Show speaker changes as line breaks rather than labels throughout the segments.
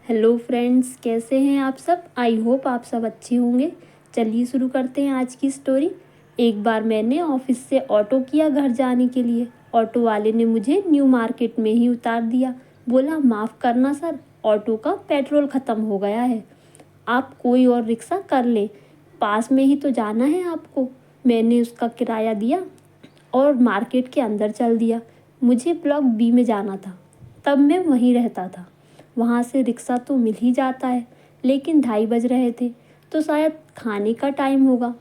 Hello friends, कैसे हैं आप सब। आई होप आप सब अच्छे होंगे। चलिए शुरू करते हैं आज की स्टोरी। एक बार मैंने ऑफिस से ऑटो किया घर जाने के लिए। ऑटो वाले ने मुझे न्यू मार्केट में ही उतार दिया। बोला, माफ़ करना सर, ऑटो का पेट्रोल ख़त्म हो गया है, आप कोई और रिक्शा कर लें, पास में ही तो जाना है आपको। मैंने उसका किराया दिया और मार्केट के अंदर चल दिया। मुझे ब्लॉक बी में जाना था, तब मैं वहीं रहता था। वहाँ से रिक्शा तो मिल ही जाता है, लेकिन 2:30 बज रहे थे, तो शायद खाने का टाइम होगा,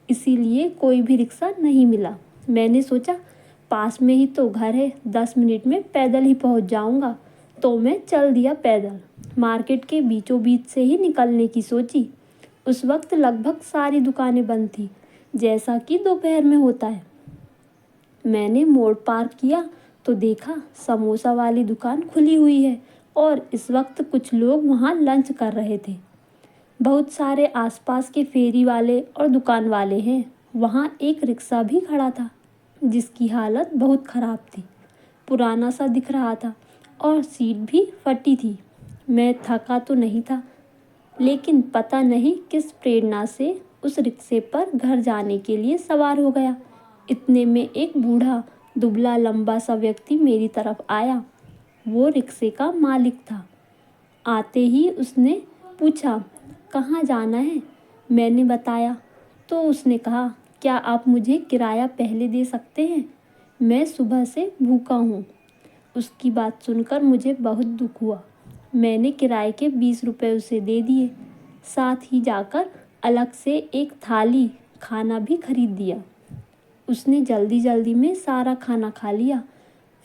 इसीलिए कोई भी रिक्शा नहीं मिला। मैंने सोचा पास में ही तो घर है, 10 मिनट में पैदल ही पहुँच जाऊँगा, तो मैं चल दिया पैदल। मार्केट के बीचों बीच से ही निकलने की सोची। उस वक्त लगभग सारी दुकानें बंद थी, जैसा कि दोपहर में होता है। मैंने मोड़ पार किया तो देखा समोसा वाली दुकान खुली हुई है और इस वक्त कुछ लोग वहाँ लंच कर रहे थे। बहुत सारे आसपास के फेरी वाले और दुकान वाले हैं। वहाँ एक रिक्शा भी खड़ा था, जिसकी हालत बहुत ख़राब थी, पुराना सा दिख रहा था और सीट भी फटी थी। मैं थका तो नहीं था, लेकिन पता नहीं किस प्रेरणा से उस रिक्शे पर घर जाने के लिए सवार हो गया। इतने में एक बूढ़ा दुबला लंबा सा व्यक्ति मेरी तरफ आया। वो रिक्शे का मालिक था। आते ही उसने पूछा, कहाँ जाना है। मैंने बताया तो उसने कहा, क्या आप मुझे किराया पहले दे सकते हैं, मैं सुबह से भूखा हूँ। उसकी बात सुनकर मुझे बहुत दुख हुआ। मैंने किराए के 20 रुपये उसे दे दिए। साथ ही जाकर अलग से एक थाली खाना भी खरीद दिया। उसने जल्दी जल्दी में सारा खाना खा लिया,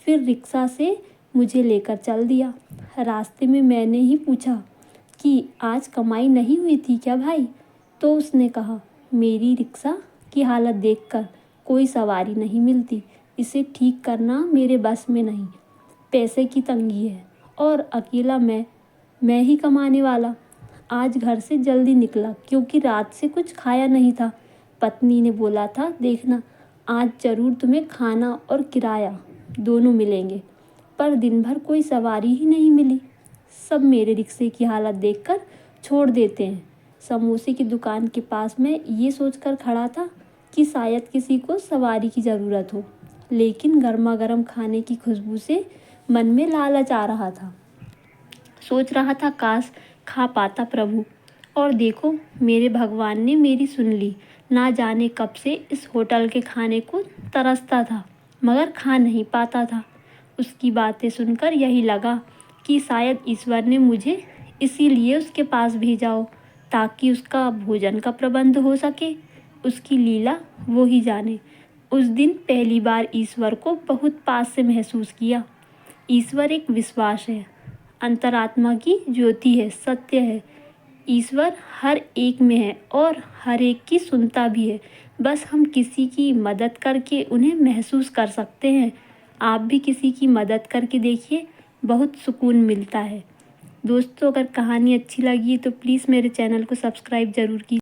फिर रिक्शा से मुझे लेकर चल दिया। रास्ते में मैंने ही पूछा कि आज कमाई नहीं हुई थी क्या भाई। तो उसने कहा, मेरी रिक्शा की हालत देखकर कोई सवारी नहीं मिलती, इसे ठीक करना मेरे बस में नहीं, पैसे की तंगी है और अकेला मैं ही कमाने वाला। आज घर से जल्दी निकला क्योंकि रात से कुछ खाया नहीं था। पत्नी ने बोला था, देखना आज ज़रूर तुम्हें खाना और किराया दोनों मिलेंगे, पर दिन भर कोई सवारी ही नहीं मिली। सब मेरे रिक्शे की हालत देखकर छोड़ देते हैं। समोसे की दुकान के पास मैं ये सोचकर खड़ा था कि शायद किसी को सवारी की ज़रूरत हो, लेकिन गर्मा गर्म खाने की खुशबू से मन में लालच आ रहा था। सोच रहा था काश खा पाता प्रभु। और देखो, मेरे भगवान ने मेरी सुन ली। ना जाने कब से इस होटल के खाने को तरसता था, मगर खा नहीं पाता था। उसकी बातें सुनकर यही लगा कि शायद ईश्वर ने मुझे इसीलिए उसके पास भेजा हो, ताकि उसका भोजन का प्रबंध हो सके। उसकी लीला वो ही जाने। उस दिन पहली बार ईश्वर को बहुत पास से महसूस किया। ईश्वर एक विश्वास है, अंतरात्मा की ज्योति है, सत्य है। ईश्वर हर एक में है और हर एक की सुनता भी है। बस हम किसी की मदद करके उन्हें महसूस कर सकते हैं। आप भी किसी की मदद करके देखिए, बहुत सुकून मिलता है। दोस्तों, अगर कहानी अच्छी लगी तो प्लीज़ मेरे चैनल को सब्सक्राइब ज़रूर कीजिए।